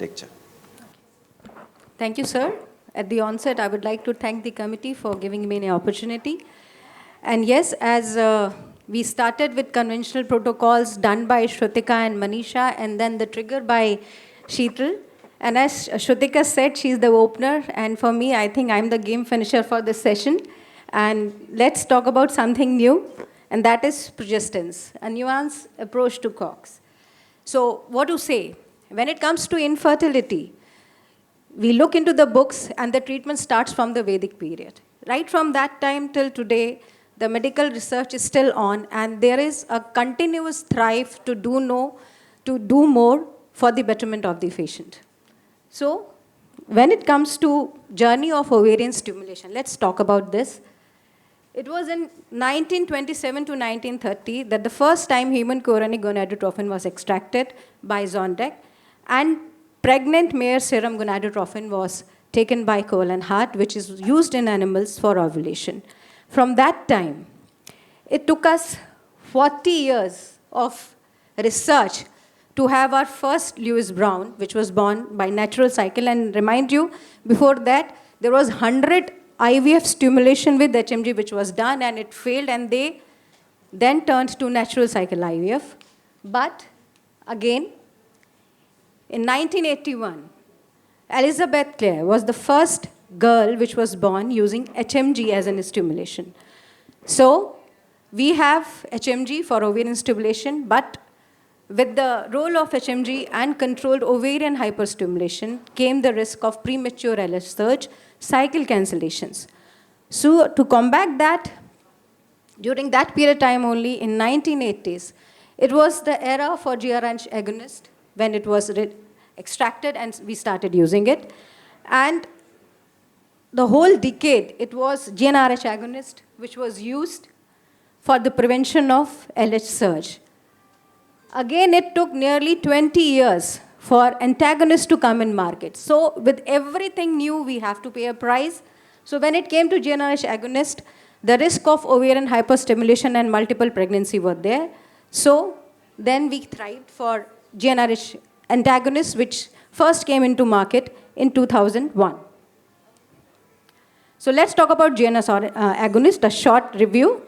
lecture. Thank you, sir. At the onset, I would like to thank the committee for giving me an opportunity. And yes, as we started with conventional protocols done by Shrutika and Manisha, and then the trigger by Sheetal. And as Shrutika said, she's the opener. And for me, I think I'm the game finisher for this session. And let's talk about something new, and that is progestins, a nuanced approach to COX. So what to say? When it comes to infertility, we look into the books and the treatment starts from the Vedic period. Right from that time till today, the medical research is still on, and there is a continuous thrive to do more for the betterment of the patient. So when it comes to journey of ovarian stimulation, let's talk about this. It was in 1927 to 1930 that the first time human chorionic gonadotrophin was extracted by Zondek, and pregnant mare serum gonadotrophin was taken by Cole and Hart, which is used in animals for ovulation. From that time, it took us 40 years of research to have our first Lewis Brown, which was born by natural cycle. And remind you, before that, there was 100 IVF stimulation with HMG, which was done, and it failed, and they then turned to natural cycle IVF. But again, in 1981, Elizabeth Clare was the first girl which was born using HMG as an stimulation. So we have HMG for ovarian stimulation, but with the role of HMG and controlled ovarian hyperstimulation came the risk of premature LH surge, cycle cancellations. So to combat that, during that period of time only, in 1980s, it was the era for Janus Agonists when it was extracted and we started using it. And the whole decade, it was GnRH agonist, which was used for the prevention of LH surge. Again, it took nearly 20 years for antagonists to come in market. So with everything new, we have to pay a price. So when it came to GnRH agonist, the risk of ovarian hyperstimulation and multiple pregnancy were there. So then we thrived for GnRH antagonists, which first came into market in 2001. So let's talk about Janus agonist, a short review.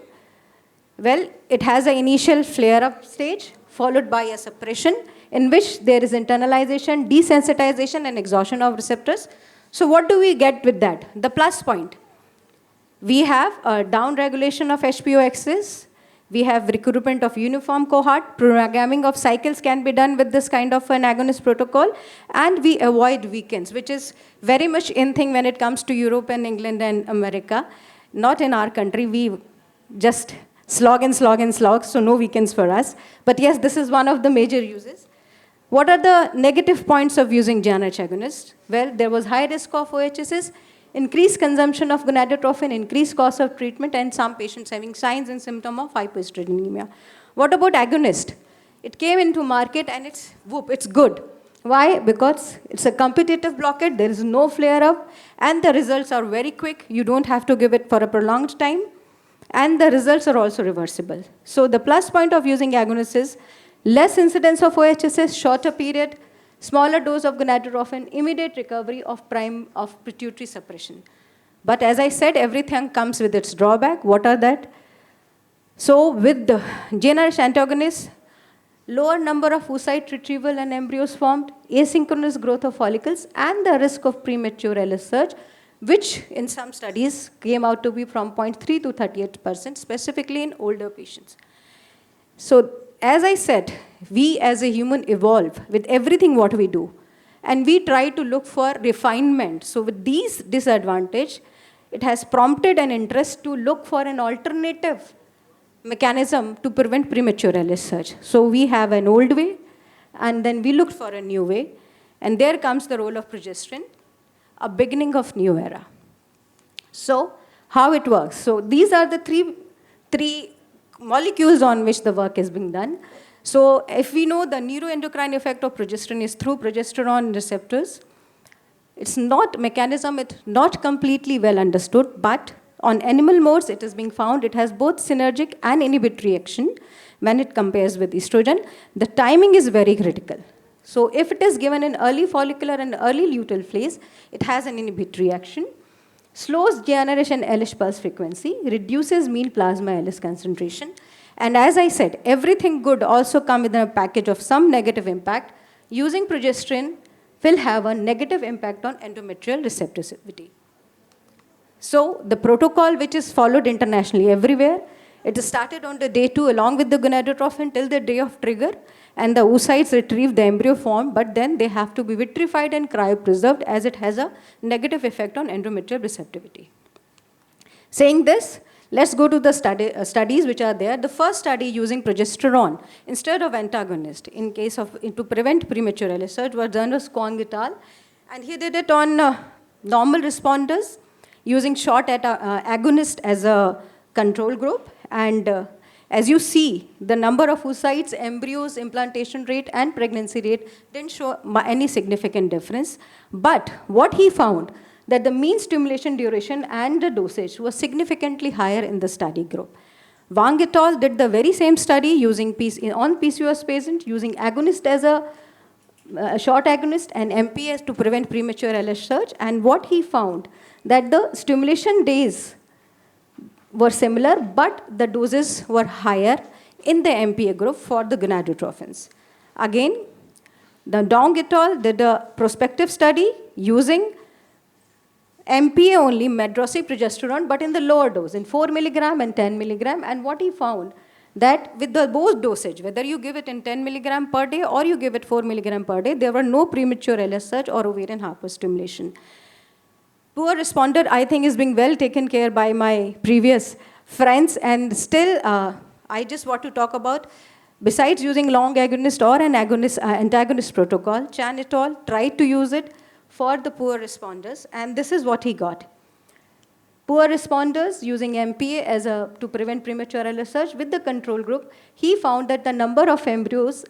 Well, it has an initial flare-up stage, followed by a suppression, in which there is internalization, desensitization, and exhaustion of receptors. So what do we get with that? The plus point. We have a down-regulation of HPO axis. We have recruitment of uniform cohort. Programming of cycles can be done with this kind of an agonist protocol. And we avoid weekends, which is very much in thing when it comes to Europe and England and America. Not in our country. We just slog and slog and slog, so no weekends for us. But yes, this is one of the major uses. What are the negative points of using GnRH agonist? Well, there was high risk of OHSs, increased consumption of gonadotrophin, increased cost of treatment, and some patients having signs and symptoms of hypoestrogenemia. What about agonist? It came into market and it's good. Why? Because it's a competitive blockade, there is no flare-up, and the results are very quick. You don't have to give it for a prolonged time. And the results are also reversible. So the plus point of using agonists is less incidence of OHSS, shorter period, smaller dose of gonadotrophin, immediate recovery of pituitary suppression. But as I said, everything comes with its drawback. What are that? So with the GnRH antagonists, lower number of oocyte retrieval and embryos formed, asynchronous growth of follicles, and the risk of premature LH surge, which in some studies came out to be from 0.3 to 38%, specifically in older patients. So as I said, we as a human evolve with everything what we do, and we try to look for refinement. So with these disadvantages, it has prompted an interest to look for an alternative mechanism to prevent premature LH surge. So we have an old way, and then we looked for a new way, and there comes the role of progestin, a beginning of new era. So how it works? So these are the three molecules on which the work is being done. So if we know the neuroendocrine effect of progestin is through progesterone receptors, it's not mechanism, it's not completely well understood, but on animal modes it is being found it has both synergic and inhibitory action when it compares with estrogen. The timing is very critical. So if it is given in early follicular and early luteal phase, it has an inhibitory action, slows generation LH pulse frequency, reduces mean plasma LH concentration. And as I said, everything good also come within a package of some negative impact. Using progesterone will have a negative impact on endometrial receptivity. So the protocol which is followed internationally everywhere, it is started on the day 2 along with the gonadotrophin till the day of trigger, and the oocytes retrieve the embryo form, but then they have to be vitrified and cryopreserved as it has a negative effect on endometrial receptivity. Saying this, let's go to the studies which are there. The first study using progesterone instead of antagonist in case of to prevent premature LH surge was Janus Agonists, and he did it on normal responders using short agonist as a control group. And as you see, the number of oocytes, embryos, implantation rate, and pregnancy rate didn't show any significant difference. But what he found, that the mean stimulation duration and the dosage was significantly higher in the study group. Wang et al. Did the very same study using on PCOS patients using agonist as a short agonist and MPS to prevent premature LH surge. And what he found, that the stimulation days were similar, but the doses were higher in the MPA group for the gonadotrophins. Again, the Dong et al. Did a prospective study using MPA only, medroxyprogesterone, but in the lower dose, in 4 milligram and 10 milligram. And what he found, that with the both dosage, whether you give it in 10 milligram per day or you give it 4 milligram per day, there were no premature LH surge or ovarian hyperstimulation. Poor responder, I think, is being well taken care by my previous friends. And still, I just want to talk about, besides using long agonist or an antagonist protocol, Chan et al. Tried to use it for the poor responders. And this is what he got. Poor responders using MPA to prevent premature LH surge with the control group, he found that the number of embryos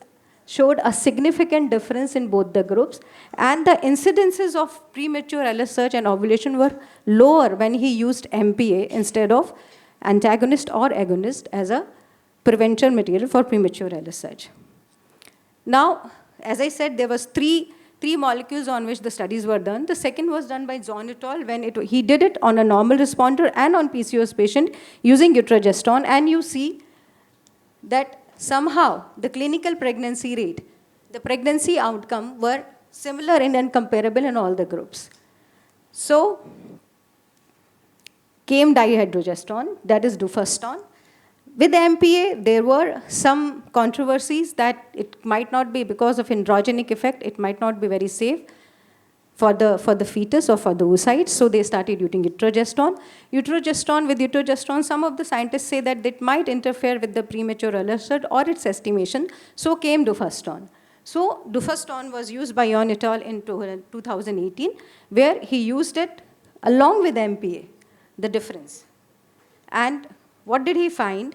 showed a significant difference in both the groups, and the incidences of premature LH surge and ovulation were lower when he used MPA instead of antagonist or agonist as a prevention material for premature LH surge. Now, as I said, there was three molecules on which the studies were done. The second was done by John et al. When he did it on a normal responder and on PCOS patient using utrogestone, and you see that somehow the clinical pregnancy rate, the pregnancy outcome were similar and comparable in all the groups. So came dihydrogesterone, that is dufaston. With MPA, there were some controversies that it might not be, because of androgenic effect, it might not be very safe for the fetus or for the oocytes, so they started using utrogestone. With utrogestone, some of the scientists say that it might interfere with the premature LH surge or its estimation, so came dufaston. So dufaston was used by Yon et al. In 2018, where he used it along with MPA, the difference. And what did he find?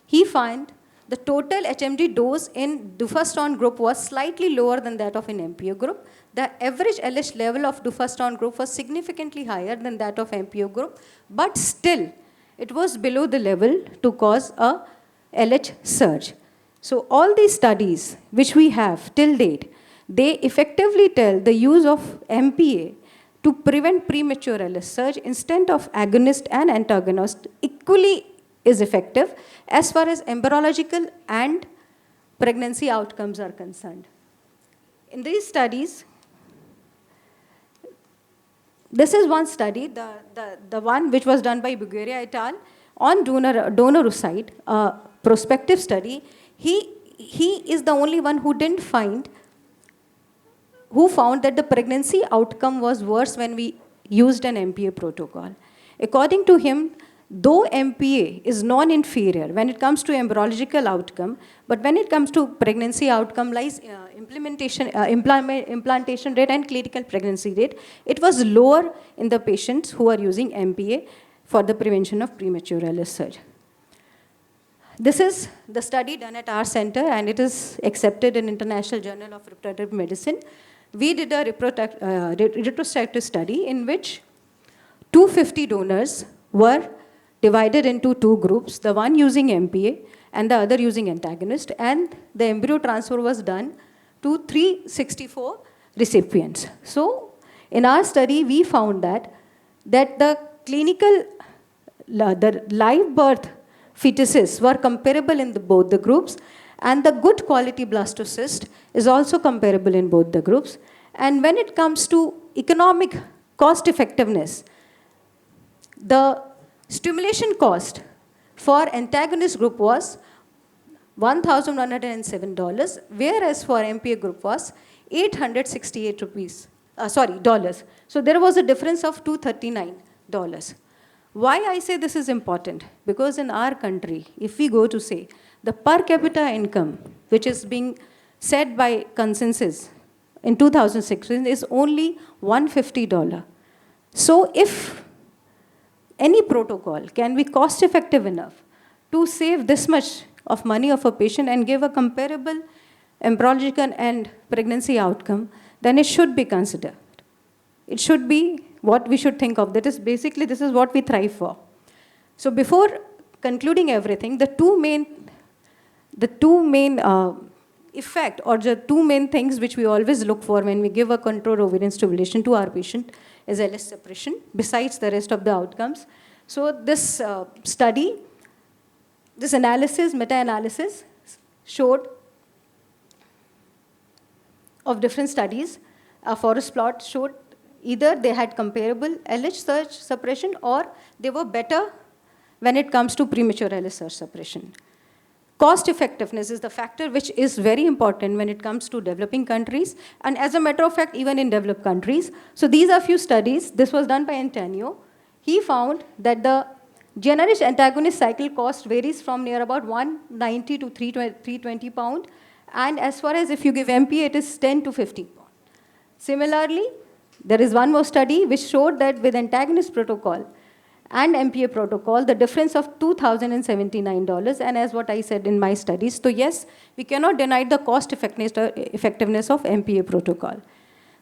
He found the total HMG dose in dufaston group was slightly lower than that of an MPO group. The average LH level of dufaston group was significantly higher than that of MPO group, but still it was below the level to cause a LH surge. So all these studies which we have till date, they effectively tell the use of MPA to prevent premature LH surge instead of agonist and antagonist equally is effective as far as embryological and pregnancy outcomes are concerned. In these studies, this is one study, the one which was done by Bulgaria et al. On donor oocyte, a prospective study. He is the only one who found that the pregnancy outcome was worse when we used an MPA protocol. According to him, though MPA is non-inferior when it comes to embryological outcome, but when it comes to pregnancy outcome lies implantation rate and clinical pregnancy rate, it was lower in the patients who are using MPA for the prevention of premature LH surge. This is the study done at our center, and it is accepted in International Journal of Reproductive Medicine. We did a retrospective study in which 250 donors were divided into two groups, the one using MPA and the other using antagonist, and the embryo transfer was done to 364 recipients. So in our study, we found that the the live birth fetuses were comparable in both the groups, and the good quality blastocyst is also comparable in both the groups. And when it comes to economic cost effectiveness, the stimulation cost for antagonist group was $1,107, whereas for MPA group was 868 rupees, dollars. So there was a difference of $239. Why I say this is important? Because in our country, if we go to say the per capita income, which is being set by consensus in 2016, is only $150. So if any protocol can be cost effective enough to save this much of money of a patient and give a comparable embryological and pregnancy outcome, then it should be considered. It should be what we should think of. That is basically, this is what we thrive for. So before concluding everything, the two main effect, or the two main things which we always look for when we give a controlled ovarian stimulation to our patient is LH suppression, besides the rest of the outcomes. So this study, this analysis, meta-analysis, showed of different studies. A forest plot showed either they had comparable LH surge suppression, or they were better when it comes to premature LH surge suppression. Cost effectiveness is the factor which is very important when it comes to developing countries, and as a matter of fact, even in developed countries. So these are few studies. This was done by Antonio. He found that the generous antagonist cycle cost varies from near about 190 to 320 pound, and as far as if you give MPA, it is 10 to 15 pound. Similarly, there is one more study which showed that with antagonist protocol and MPA protocol, the difference of $2,079, and as what I said in my studies. So yes, we cannot deny the cost effectiveness of MPA protocol.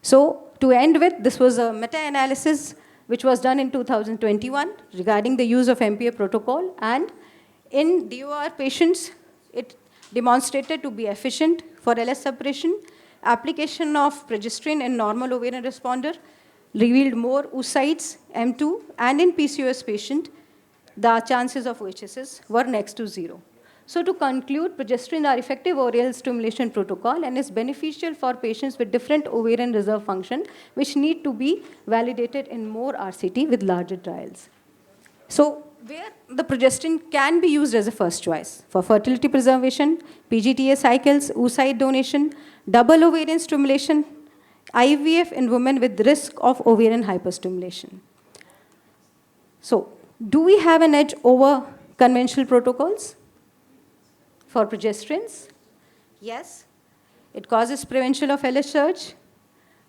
So to end with, this was a meta-analysis which was done in 2021 regarding the use of MPA protocol, and in DOR patients, it demonstrated to be efficient for LS suppression. Application of progestin in normal ovarian responder revealed more oocytes, M2, and in PCOS patient, the chances of OHSs were next to zero. So to conclude, progestin are effective oral stimulation protocol and is beneficial for patients with different ovarian reserve function, which need to be validated in more RCT with larger trials. So where the progestin can be used as a first choice for fertility preservation, PGTA cycles, oocyte donation, double ovarian stimulation, IVF in women with risk of ovarian hyperstimulation. So do we have an edge over conventional protocols for progestins? Yes. It causes prevention of LH surge,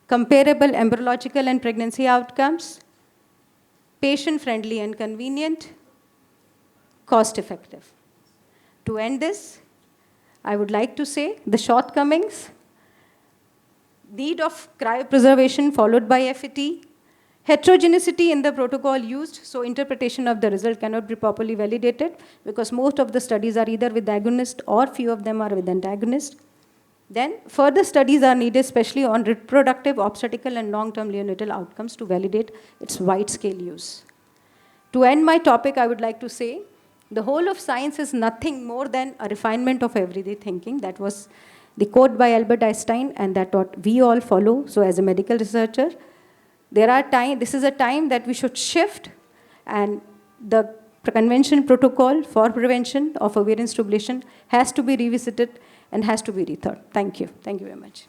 comparable embryological and pregnancy outcomes, patient-friendly and convenient, cost-effective. To end this, I would like to say the shortcomings: need of cryopreservation followed by FET, heterogeneity in the protocol used, so interpretation of the result cannot be properly validated because most of the studies are either with agonist or few of them are with antagonist. Then further studies are needed, especially on reproductive, obstetrical, and long-term neonatal outcomes to validate its wide-scale use. To end my topic, I would like to say the whole of science is nothing more than a refinement of everyday thinking. That was the quote by Albert Einstein, and that what we all follow. So as a medical researcher, this is a time that we should shift, and the convention protocol for prevention of ovarian stimulation has to be revisited and has to be rethought. Thank you. Thank you very much.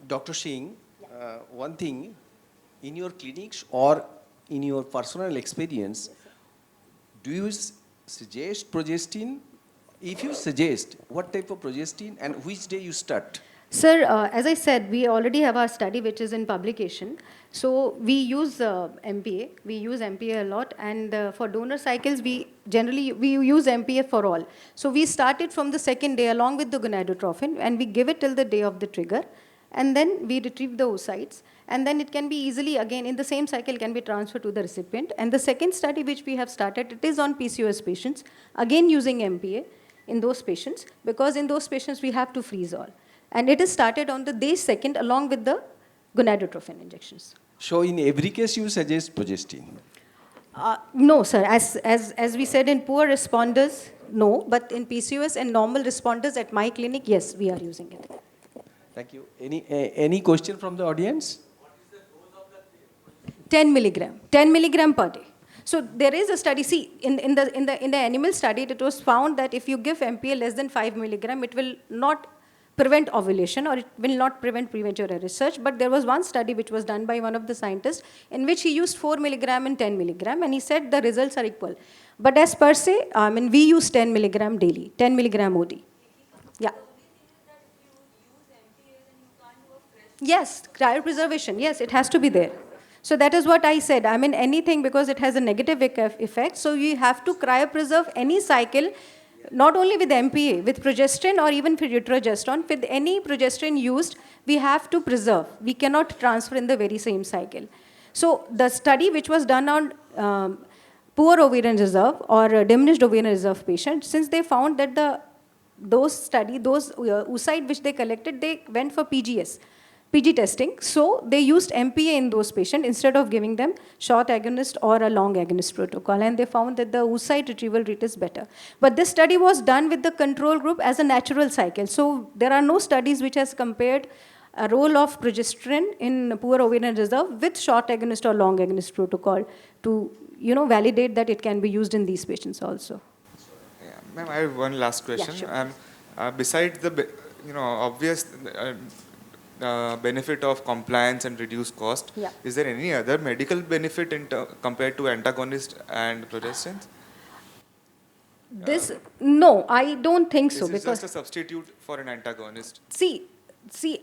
Dr. Singh, one thing, in your clinics or in your personal experience, do you suggest progestin? If you suggest, what type of progestin and which day you start? Sir, as I said, we already have our study which is in publication. So we use MPA. We use MPA a lot, and for donor cycles, we use MPA for all. So we started from the second day along with the gonadotrophin, and we give it till the day of the trigger, and then we retrieve the oocytes, and then it can be easily, again, in the same cycle, can be transferred to the recipient. And the second study which we have started, it is on PCOS patients, again using MPA. in those patients, because in those patients we have to freeze all. And it is started on the day second along with the gonadotrophin injections. So in every case you suggest progestin? No, sir. As we said, in poor responders, no. But in PCOS and normal responders at my clinic, yes, we are using it. Thank you. Any question from the audience? 10 milligram. 10 milligram per day. So there is a study. See, in the animal study, it was found that if you give MPA less than 5 milligram, it will not prevent ovulation, or it will not prevent premature research. But there was one study which was done by one of the scientists in which he used 4 milligram and 10 milligram, and he said the results are equal. But as per se, we use 10 milligram daily, 10 milligram OD. Yeah. Yes, cryopreservation. Yes, it has to be there. So that is what I said. Anything, because it has a negative effect. So you have to cryopreserve any cycle, not only with MPA, with progestin or even with progesterone. With any progesterone used, we have to preserve. We cannot transfer in the very same cycle. So the study which was done on poor ovarian reserve or diminished ovarian reserve patients, since they found that those oocyte which they collected, they went for PG testing. So they used MPA in those patients instead of giving them short agonist or a long agonist protocol. And they found that the oocyte retrieval rate is better. But this study was done with the control group as a natural cycle. So there are no studies which has compared a role of progesterone in poor ovarian reserve with short agonist or long agonist protocol to validate that it can be used in these patients also. Yeah, ma'am, I have one last question. Yeah, sure. Besides the obvious benefit of compliance and reduced cost, Yeah. is there any other medical benefit compared to antagonists and progestins? No, I don't think so. This is Because just a substitute for an antagonist. See,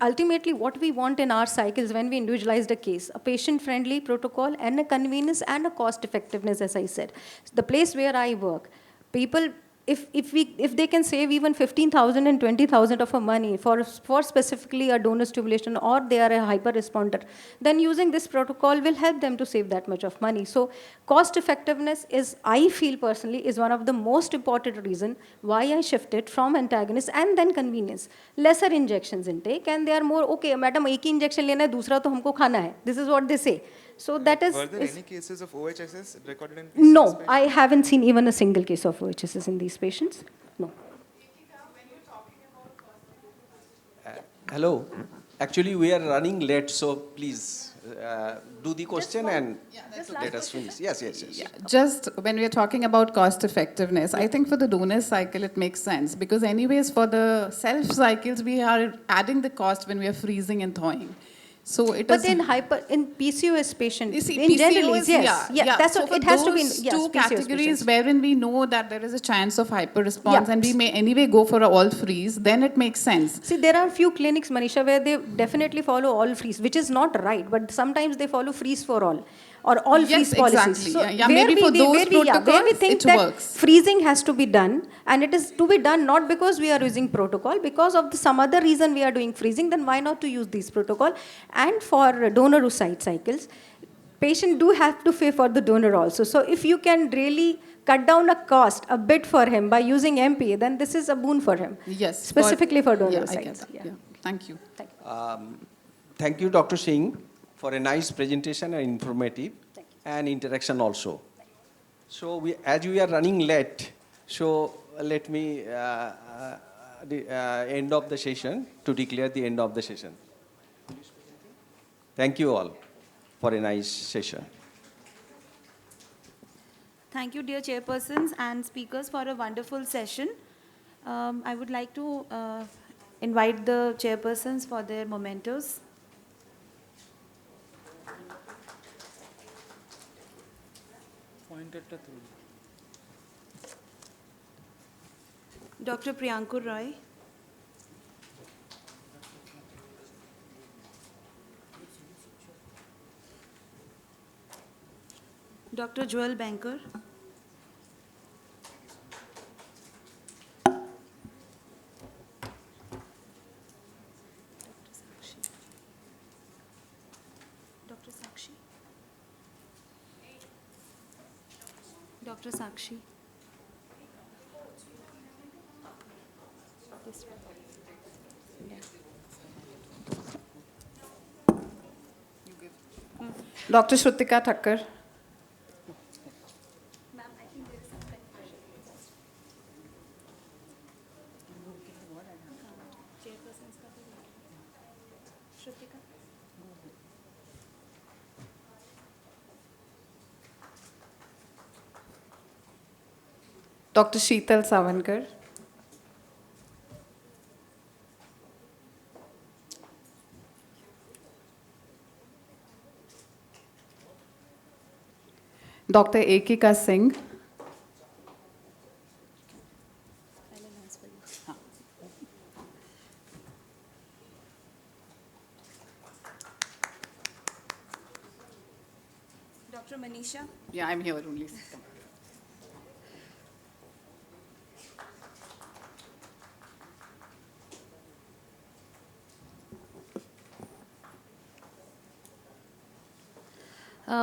ultimately what we want in our cycles when we individualized a case, a patient-friendly protocol and a convenience and a cost-effectiveness, as I said. The place where I work, people, if they can save even 15,000 and 20,000 of a money for specifically a donor stimulation, or they are a hyper responder, then using this protocol will help them to save that much of money. So cost effectiveness is, I feel personally, is one of the most important reason why I shifted from antagonists, and then convenience. Lesser injections intake, and they are more, okay, madam, एक ही injection लेना है, दूसरा तो हमको खाना है. This is what they say. So that is. Were there any cases of OHSS recorded in PCOS No, patients? I haven't seen even a single case of OHSS in these patients. No. Hello. Actually, we are running late, so please do the question and let us finish. Yes. Just when we are talking about cost effectiveness, I think for the donor cycle it makes sense, because anyways for the self cycles we are adding the cost when we are freezing and thawing. So it But is, in PCOS patient, you see, in general, PCOS, yes, that's so what for it has to be. those Yes, two PCOS categories patients. wherein we know that there is a chance of hyper response, Yeah. and we may anyway go for a all freeze, then it makes sense. See, there are few clinics, Manisha, where they definitely follow all freeze, which is not right, but sometimes they follow freeze for all, or all Yes, freeze policies. exactly. So Yeah, maybe for those where we protocols, think it that works. freezing has to be done, and it is to be done not because we are using protocol, because of some other reason we are doing freezing, then why not to use this protocol? And for donor oocyte cycles, patient do have to pay for the donor also. So if you can really cut down a cost a bit for him by using MPA, then this is a boon for him. Yes. Specifically for donor yeah, I oocytes. get that. Yeah. Thank you. Thank you. Thank you, Dr. Singh, for a nice presentation and informative and interaction also. So as we are running late, so let me end of the session, to declare the end of the session. Thank you all for a nice session. Thank you, dear chairpersons and speakers, for a wonderful session. I would like to invite the chairpersons for their mementos. Dr. Priyankur Roy. Dr. Joel Banker. Dr. Sakshi. Dr. Sakshi. Dr. Shrutika Thakkar. Dr. Sheetal Savankar. Dr. Ekika Singh. Dr. Manisha. Yeah, I'm here only.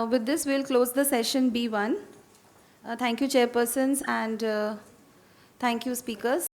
With this, we'll close the session B1. Thank you, chairpersons, and thank you, speakers.